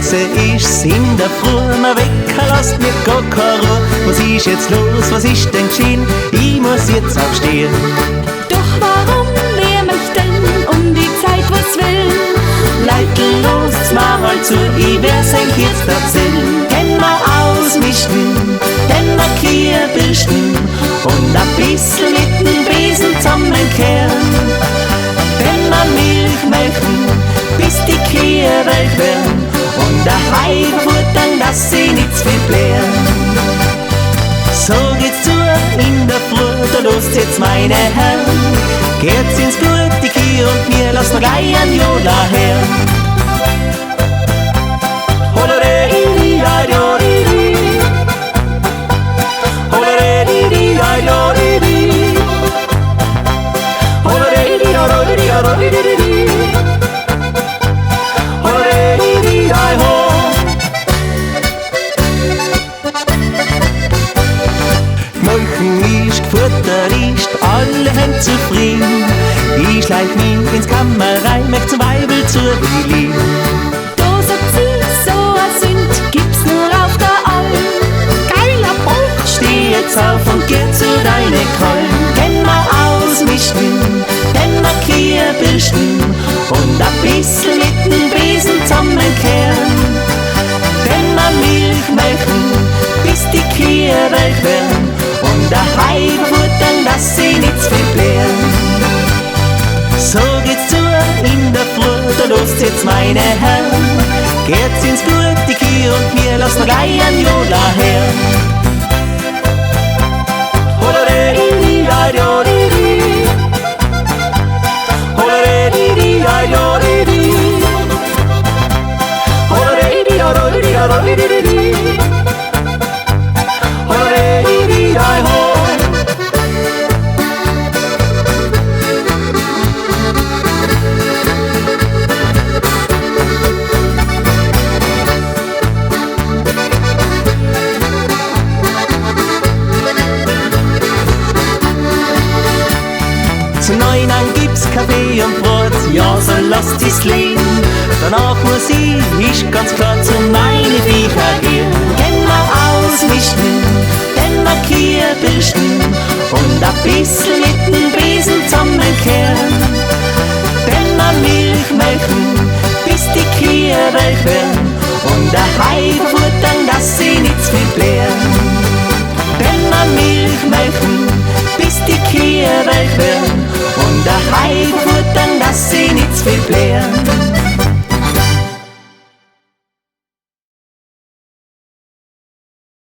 6 ist's in der Früh, mein Wecker lasst mir gar keine Ruhe. Was ist jetzt los, was ist denn geschehen? Ich muss jetzt aufstehen. Doch warum lehr mich denn um die Zeit, was will? Leiten los, mach mal zu, ich werd's euch jetzt erzählen. Denn wir ausmischen, denn wir Kühe bürsten und ein bisschen mit dem Besen zusammenkehren. Denn wir Milch melken, bis die Kühe welk werden und der Hai futtern, dass sie nichts viel blären. So geht's zu in der Früh, da lost jetzt meine Herren. Geht's ins Blut, die Kühe und mir, lasst noch gleich ein Jola her. Molken ist, gefuttert ist, alle sind zufrieden. Ich schleich mich ins Kammerei, möcht zum Weibel zur Willi. Da sagt sie, so a Sünd gibt's nur auf der Alm. Geiler Bock, Steh jetzt auf und geh zu deine Kollen. Denn wir ausmischen, denn wir Kühe bürsten und ein bisschen mit dem Besen zusammenkehren. Denn wir Milch melken, bis die Kühe welk werden und der Hai futtern, dass sie nichts viel blären. So geht's zu in der Früh, da lost jetzt meine Herren. Geht's ins Blut, die Kühe und mir, lasst noch gleich ein Jola her. Zu 9 gibt's Kaffee und Brot, ja, so lasst ich's leben. Danach muss ich ganz klar zu meine Viecher gehen. Denn wir ausmischen, denn wir Kühe bürsten und ein bisschen mit dem Besen zusammenkehren. Denn wir Milch melken, bis die Kühe welk werden und der Hai futtern, dass sie nichts viel blären. Denn wir Milch melken, bis die Kühe welk werden und der Hai futtern, dass sie nichts viel blären.